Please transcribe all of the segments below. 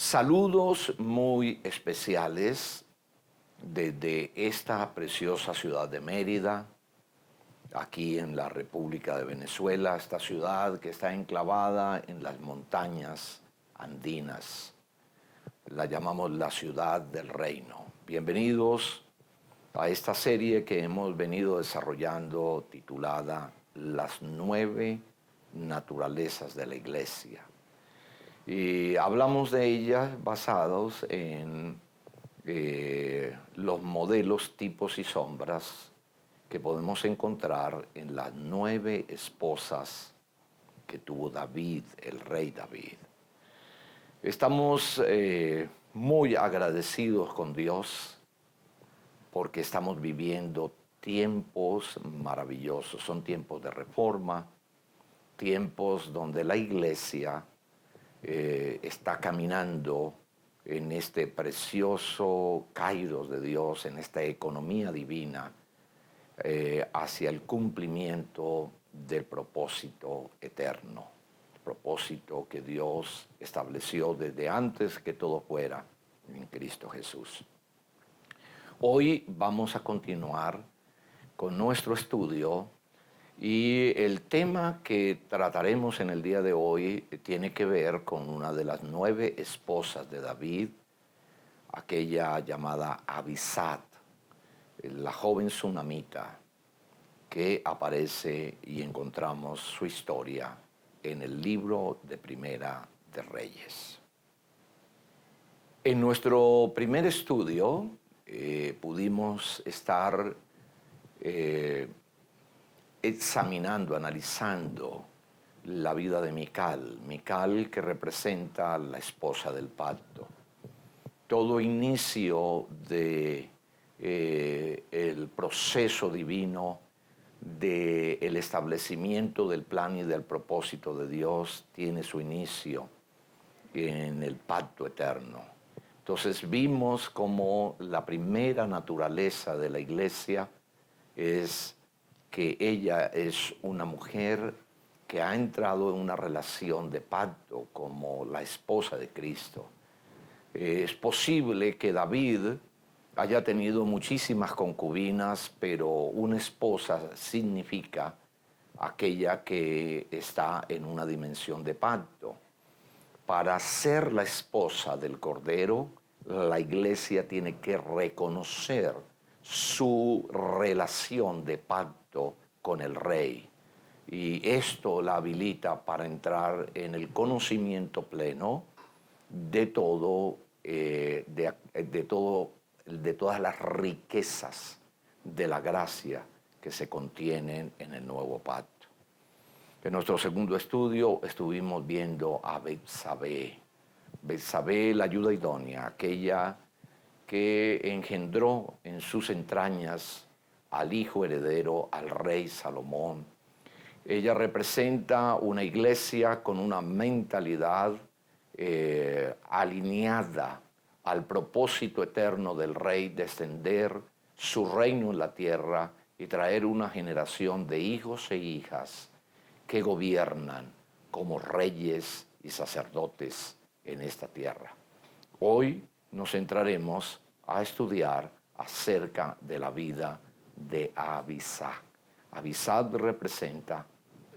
Saludos muy especiales desde esta preciosa ciudad de Mérida, aquí en la República de Venezuela, esta ciudad que está enclavada en las montañas andinas. La llamamos la ciudad del reino. Bienvenidos a esta serie que hemos venido desarrollando titulada Las 9 naturalezas de la Iglesia. Y hablamos de ellas basados en los modelos, tipos y sombras que podemos encontrar en las 9 esposas que tuvo David, el rey David. Estamos muy agradecidos con Dios porque estamos viviendo tiempos maravillosos. Son tiempos de reforma, tiempos donde la iglesia está caminando en este precioso kairos de Dios, en esta economía divina, hacia el cumplimiento del propósito eterno, el propósito que Dios estableció desde antes que todo fuera en Cristo Jesús. Hoy vamos a continuar con nuestro estudio y el tema que trataremos en el día de hoy tiene que ver con una de las 9 esposas de David, aquella llamada Abisat, la joven sunamita que aparece y encontramos su historia en el libro de Primera de Reyes. En nuestro primer estudio pudimos estar examinando, analizando la vida de Mical. Mical, que representa a la esposa del pacto. Todo inicio de el proceso divino del establecimiento del plan y del propósito de Dios tiene su inicio en el pacto eterno. Entonces vimos como la primera naturaleza de la iglesia es que ella es una mujer que ha entrado en una relación de pacto como la esposa de Cristo. Es posible que David haya tenido muchísimas concubinas, pero una esposa significa aquella que está en una dimensión de pacto. Para ser la esposa del Cordero, la iglesia tiene que reconocer su relación de pacto con el rey. Y esto la habilita para entrar en el conocimiento pleno de todo, de todas las riquezas de la gracia que se contienen en el nuevo pacto. En nuestro segundo estudio estuvimos viendo a Betsabé. Betsabé, la ayuda idónea, aquella que engendró en sus entrañas al hijo heredero, al rey Salomón. Ella representa una iglesia con una mentalidad alineada al propósito eterno del rey de extender su reino en la tierra y traer una generación de hijos e hijas que gobiernan como reyes y sacerdotes en esta tierra. Hoy nos centraremos a estudiar acerca de la vida de Abisag. Abisag representa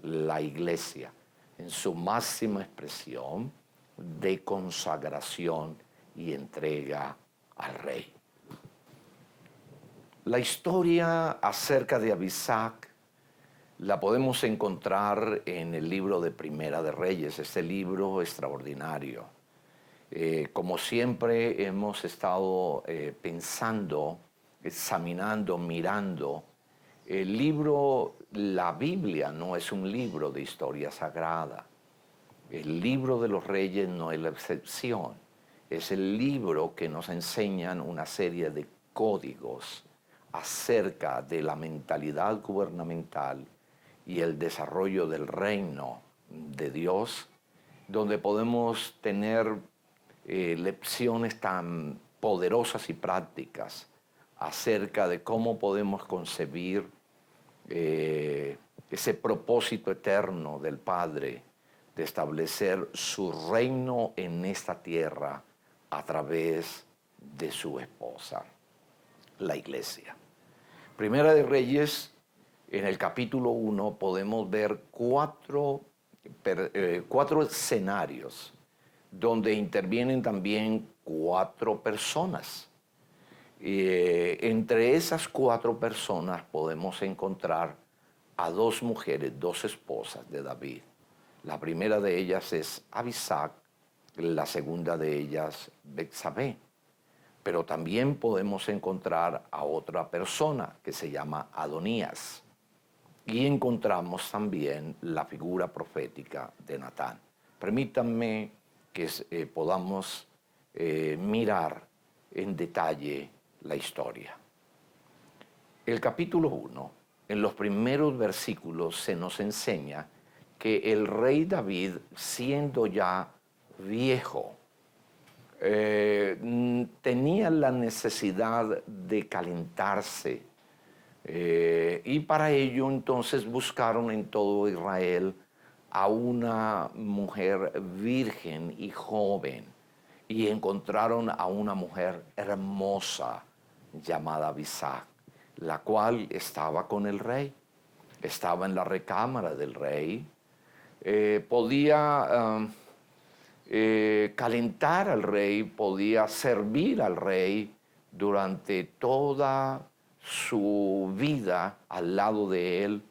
la iglesia en su máxima expresión de consagración y entrega al rey. La historia acerca de Abisag la podemos encontrar en el libro de Primera de Reyes, este libro extraordinario. Como siempre hemos estado pensando, examinando, mirando, el libro, la Biblia no es un libro de historia sagrada. El libro de los reyes no es la excepción. Es el libro que nos enseñan una serie de códigos acerca de la mentalidad gubernamental y el desarrollo del reino de Dios, donde podemos tener lecciones tan poderosas y prácticas acerca de cómo podemos concebir ese propósito eterno del Padre de establecer su reino en esta tierra a través de su esposa, la iglesia. Primera de Reyes, en el capítulo 1, podemos ver cuatro escenarios donde intervienen también 4 personas. Entre esas 4 personas podemos encontrar a 2 mujeres, 2 esposas de David. La primera de ellas es Abisag, la segunda de ellas Betsabé. Pero también podemos encontrar a otra persona que se llama Adonías. Y encontramos también la figura profética de Natán. Permítanme que podamos mirar en detalle la historia. El capítulo 1, en los primeros versículos, se nos enseña que el rey David, siendo ya viejo, tenía la necesidad de calentarse, y para ello entonces buscaron en todo Israel a una mujer virgen y joven, y encontraron a una mujer hermosa llamada Abisag, la cual estaba con el rey, estaba en la recámara del rey, podía calentar al rey, podía servir al rey durante toda su vida al lado de él.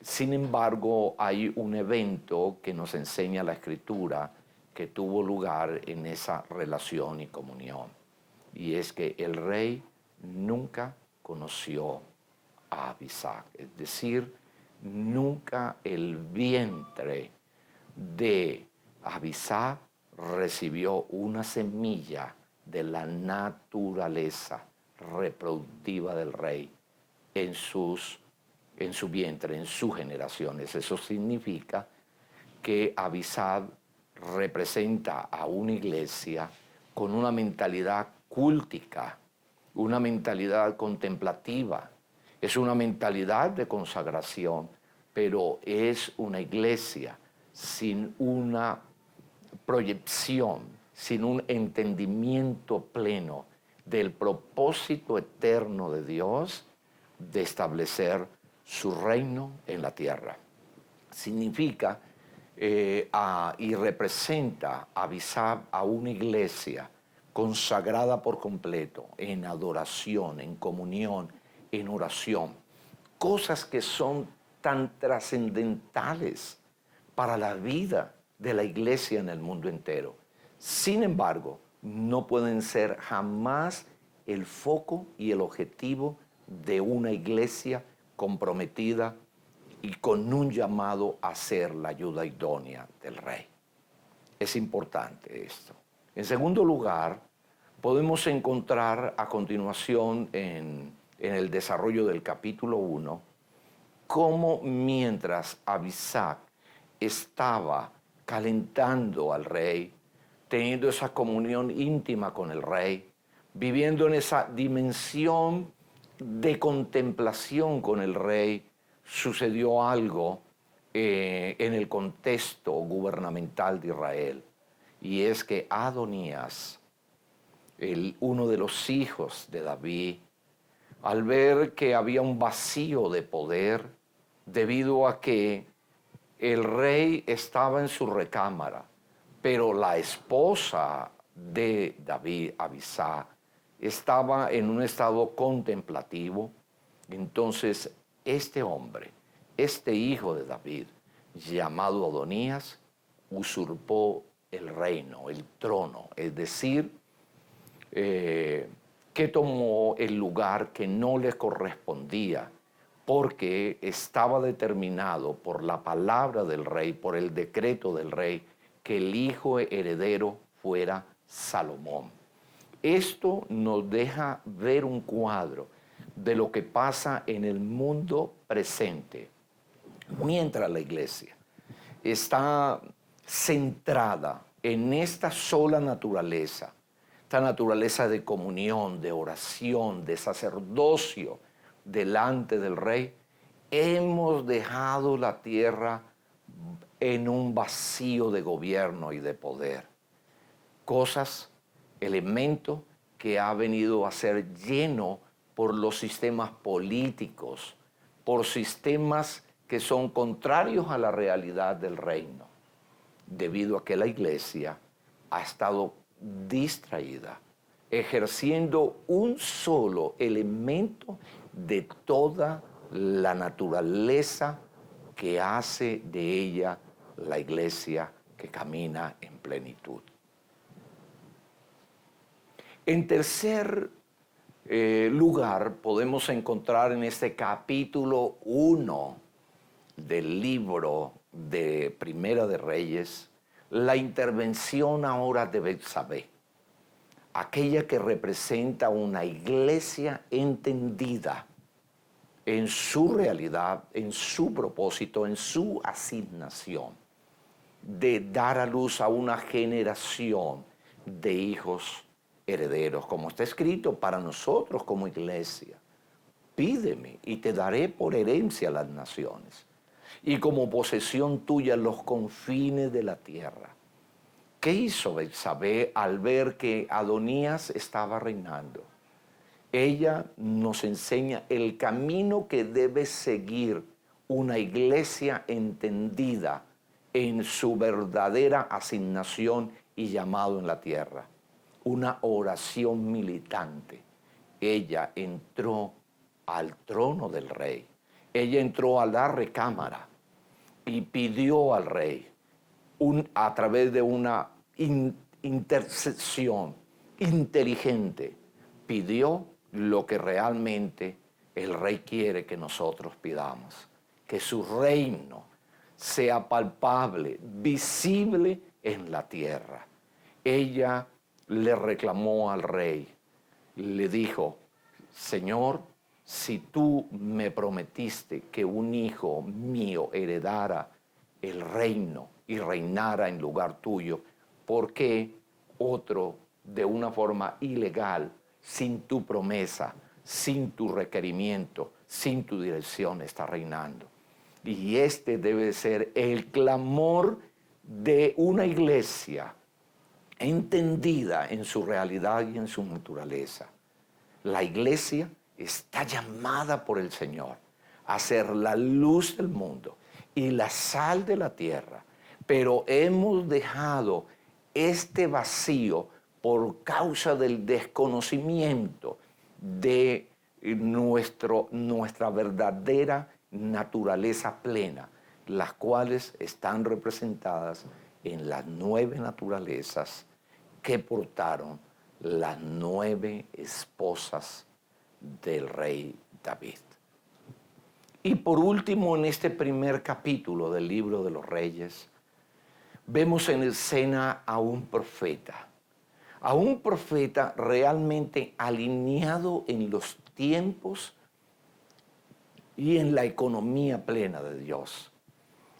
Sin embargo, hay un evento que nos enseña la Escritura que tuvo lugar en esa relación y comunión. Y es que el rey nunca conoció a Abisag, es decir, nunca el vientre de Abisag recibió una semilla de la naturaleza reproductiva del rey en su vientre, en sus generaciones. Eso significa que Abisag representa a una iglesia con una mentalidad cúltica, una mentalidad contemplativa, es una mentalidad de consagración, pero es una iglesia sin una proyección, sin un entendimiento pleno del propósito eterno de Dios de establecer su reino en la tierra. Significa y representa avisar a una iglesia consagrada por completo en adoración, en comunión, en oración. Cosas que son tan trascendentales para la vida de la iglesia en el mundo entero. Sin embargo, no pueden ser jamás el foco y el objetivo de una iglesia comprometida y con un llamado a ser la ayuda idónea del rey. Es importante esto. En segundo lugar, podemos encontrar a continuación en el desarrollo del capítulo 1 cómo mientras Abisag estaba calentando al rey, teniendo esa comunión íntima con el rey, viviendo en esa dimensión de contemplación con el rey, sucedió algo en el contexto gubernamental de Israel. Y es que Adonías, uno de los hijos de David, al ver que había un vacío de poder debido a que el rey estaba en su recámara, pero la esposa de David, Abisag, estaba en un estado contemplativo. Entonces este hombre, este hijo de David, llamado Adonías, usurpó el reino, el trono, es decir, que tomó el lugar que no le correspondía, porque estaba determinado por la palabra del rey, por el decreto del rey, que el hijo heredero fuera Salomón. Esto nos deja ver un cuadro de lo que pasa en el mundo presente, mientras la iglesia está centrada en esta sola naturaleza, esta naturaleza de comunión, de oración, de sacerdocio delante del rey. Hemos dejado la tierra en un vacío de gobierno y de poder. Cosas elemento que ha venido a ser lleno por los sistemas políticos, por sistemas que son contrarios a la realidad del reino, debido a que la iglesia ha estado distraída, ejerciendo un solo elemento de toda la naturaleza que hace de ella la iglesia que camina en plenitud. En tercer lugar, podemos encontrar en este capítulo 1 del libro de Primera de Reyes la intervención ahora de Betsabé, aquella que representa una iglesia entendida en su realidad, en su propósito, en su asignación de dar a luz a una generación de hijos herederos, como está escrito para nosotros como iglesia. Pídeme y te daré por herencia las naciones y como posesión tuya los confines de la tierra. ¿Qué hizo Betsabé al ver que Adonías estaba reinando? Ella nos enseña el camino que debe seguir una iglesia entendida en su verdadera asignación y llamado en la tierra. Una oración militante. Ella entró al trono del rey. Ella entró a la recámara y pidió al rey, a través de una intercesión inteligente, pidió lo que realmente el rey quiere que nosotros pidamos, que su reino sea palpable, visible en la tierra. Ella le reclamó al rey, le dijo: Señor, si tú me prometiste que un hijo mío heredara el reino y reinara en lugar tuyo, ¿por qué otro de una forma ilegal, sin tu promesa, sin tu requerimiento, sin tu dirección está reinando? Y este debe ser el clamor de una iglesia entendida en su realidad y en su naturaleza. La iglesia está llamada por el Señor a ser la luz del mundo y la sal de la tierra, pero hemos dejado este vacío por causa del desconocimiento de nuestra verdadera naturaleza plena, las cuales están representadas en las 9 naturalezas que portaron las 9 esposas del rey David. Y por último, en este primer capítulo del libro de los Reyes, vemos en escena a un profeta realmente alineado en los tiempos y en la economía plena de Dios.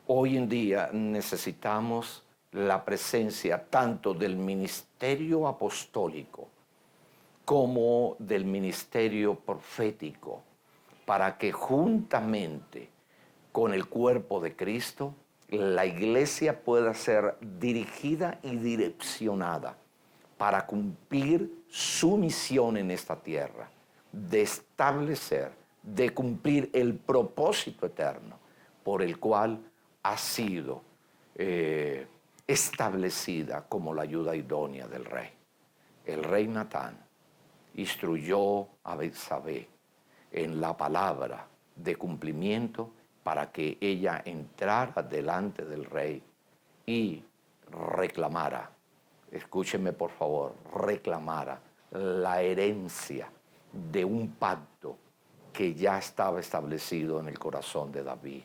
Hoy en día necesitamos la presencia tanto del ministerio apostólico como del ministerio profético, para que juntamente con el cuerpo de Cristo, la iglesia pueda ser dirigida y direccionada para cumplir su misión en esta tierra, de establecer, de cumplir el propósito eterno por el cual ha sido establecida como la ayuda idónea del rey. El rey Natán instruyó a Betsabé en la palabra de cumplimiento para que ella entrara delante del rey y reclamara, escúcheme por favor, reclamara la herencia de un pacto que ya estaba establecido en el corazón de David.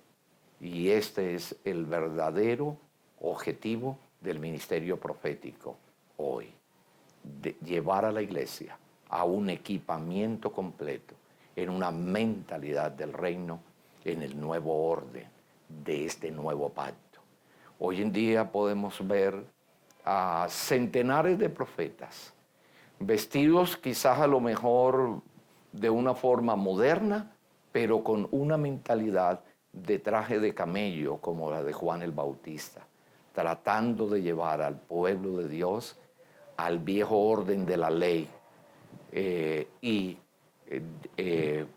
Y este es el verdadero objetivo del ministerio profético hoy, de llevar a la iglesia a un equipamiento completo en una mentalidad del reino, en el nuevo orden de este nuevo pacto. Hoy en día podemos ver a centenares de profetas vestidos quizás a lo mejor de una forma moderna, pero con una mentalidad de traje de camello como la de Juan el Bautista, tratando de llevar al pueblo de Dios al viejo orden de la ley y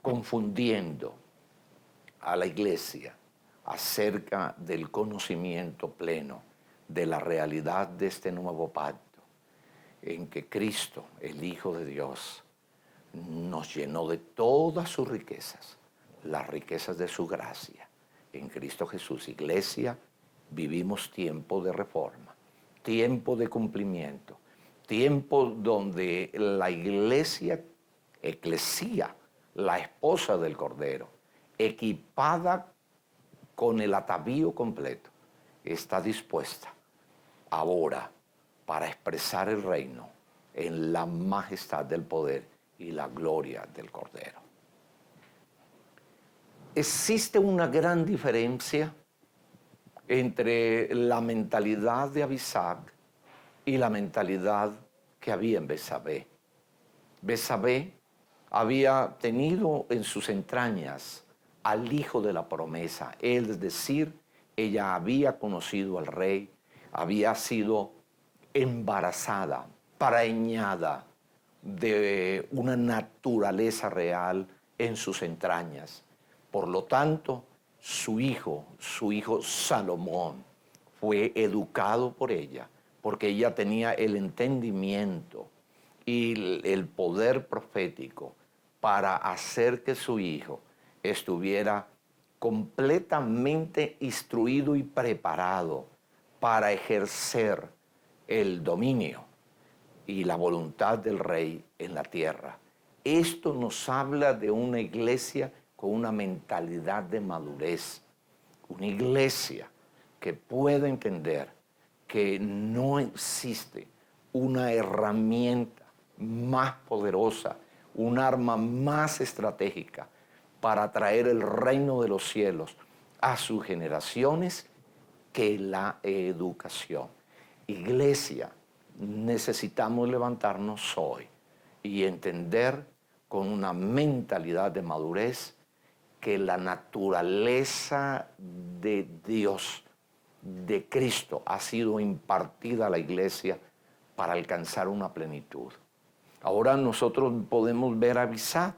confundiendo a la iglesia acerca del conocimiento pleno de la realidad de este nuevo pacto, en que Cristo, el Hijo de Dios, nos llenó de todas sus riquezas, las riquezas de su gracia. En Cristo Jesús, iglesia, vivimos tiempo de reforma, tiempo de cumplimiento, tiempo donde la iglesia, eclesía, la esposa del Cordero, equipada con el atavío completo, está dispuesta ahora para expresar el reino en la majestad del poder y la gloria del Cordero. Existe una gran diferencia entre la mentalidad de Abisac y la mentalidad que había en Betsabé. Betsabé había tenido en sus entrañas al hijo de la promesa, es decir, ella había conocido al rey, había sido embarazada, preñada de una naturaleza real en sus entrañas. Por lo tanto, su hijo Salomón, fue educado por ella, porque ella tenía el entendimiento y el poder profético para hacer que su hijo estuviera completamente instruido y preparado para ejercer el dominio y la voluntad del rey en la tierra. Esto nos habla de una iglesia con una mentalidad de madurez, una iglesia que pueda entender que no existe una herramienta más poderosa, un arma más estratégica para traer el reino de los cielos a sus generaciones que la educación. Iglesia, necesitamos levantarnos hoy y entender con una mentalidad de madurez que la naturaleza de Dios, de Cristo, ha sido impartida a la iglesia para alcanzar una plenitud. Ahora nosotros podemos ver a Abisat,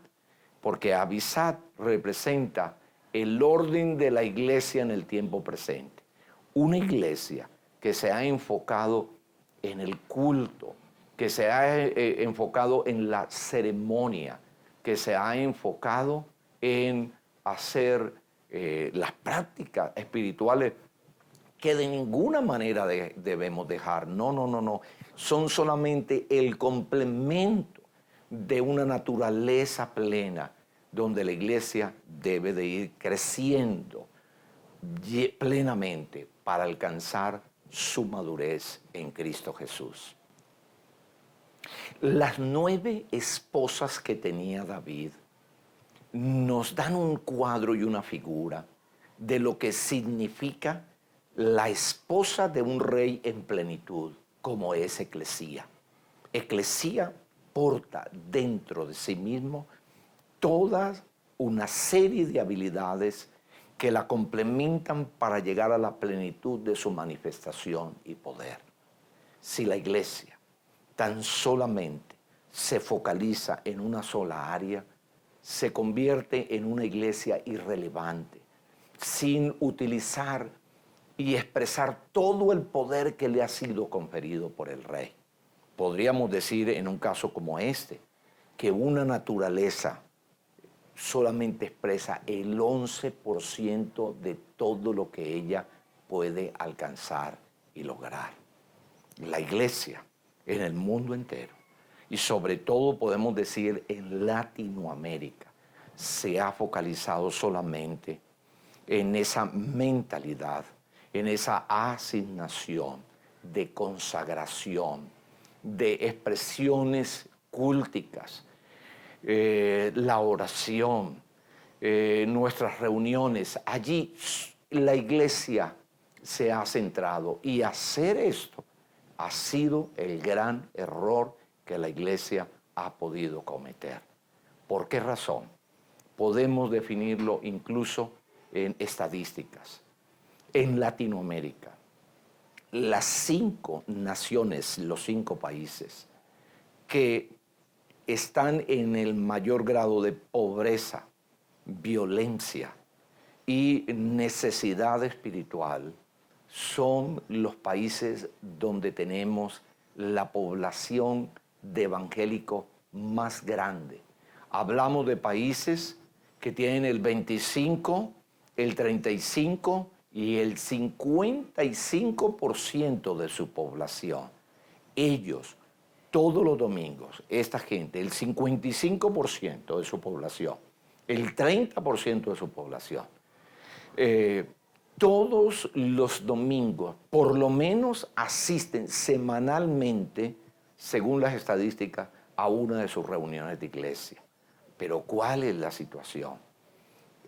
porque Abisat representa el orden de la iglesia en el tiempo presente. Una iglesia que se ha enfocado en el culto, que se ha enfocado en la ceremonia, que se ha enfocado en hacer las prácticas espirituales que de ninguna manera debemos dejar. No, no, no, no. Son solamente el complemento de una naturaleza plena donde la iglesia debe de ir creciendo plenamente para alcanzar su madurez en Cristo Jesús. Las 9 esposas que tenía David nos dan un cuadro y una figura de lo que significa la esposa de un rey en plenitud, como es eclesía. Eclesía porta dentro de sí mismo toda una serie de habilidades que la complementan para llegar a la plenitud de su manifestación y poder. Si la iglesia tan solamente se focaliza en una sola área, se convierte en una iglesia irrelevante, sin utilizar y expresar todo el poder que le ha sido conferido por el rey. Podríamos decir en un caso como este, que una naturaleza solamente expresa el 11% de todo lo que ella puede alcanzar y lograr. La iglesia en el mundo entero, y sobre todo podemos decir en Latinoamérica, se ha focalizado solamente en esa mentalidad, en esa asignación de consagración, de expresiones cúlticas, la oración, nuestras reuniones. Allí la iglesia se ha centrado, y hacer esto ha sido el gran error que la iglesia ha podido cometer. ¿Por qué razón? Podemos definirlo incluso en estadísticas. En Latinoamérica, las 5 naciones, los 5 países que están en el mayor grado de pobreza, violencia y necesidad espiritual son los países donde tenemos la población de evangélicos más grande. Hablamos de países que tienen el 25, el 35 y el 55% de su población. Ellos, todos los domingos, esta gente, el 55% de su población, el 30% de su población, todos los domingos, por lo menos asisten semanalmente, según las estadísticas, a una de sus reuniones de iglesia. Pero ¿cuál es la situación?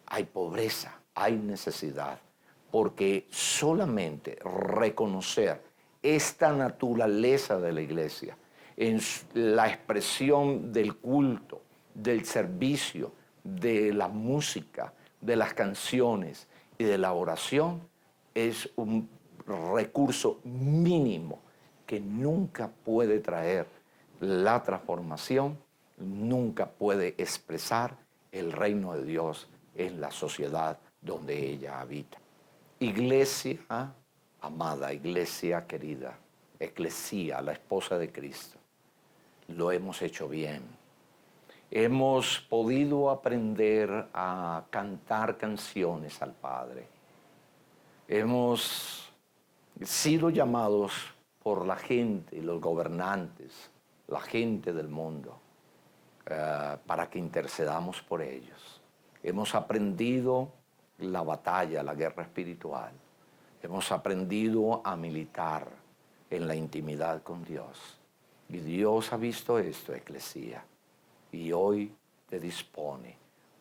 Hay pobreza, hay necesidad, porque solamente reconocer esta naturaleza de la iglesia en la expresión del culto, del servicio, de la música, de las canciones y de la oración es un recurso mínimo que nunca puede traer la transformación, nunca puede expresar el reino de Dios en la sociedad donde ella habita. Iglesia amada, iglesia querida, eclesía, la esposa de Cristo, lo hemos hecho bien. Hemos podido aprender a cantar canciones al Padre. Hemos sido llamados por la gente, los gobernantes, la gente del mundo, para que intercedamos por ellos. Hemos aprendido la batalla, la guerra espiritual. Hemos aprendido a militar en la intimidad con Dios. Y Dios ha visto esto, eclesía, y hoy te dispone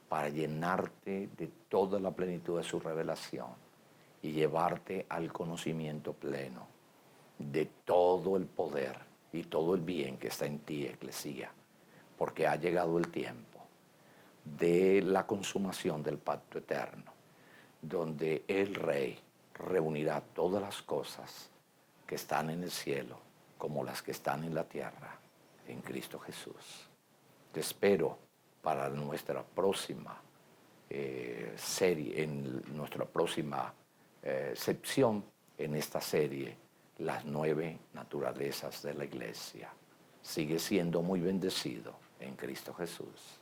para llenarte de toda la plenitud de su revelación y llevarte al conocimiento pleno de todo el poder y todo el bien que está en ti, eclesía, porque ha llegado el tiempo de la consumación del pacto eterno, donde el Rey reunirá todas las cosas que están en el cielo como las que están en la tierra en Cristo Jesús. Te espero para nuestra próxima serie, en nuestra próxima sección en esta serie, las 9 naturalezas de la iglesia. Sigue siendo muy bendecido en Cristo Jesús.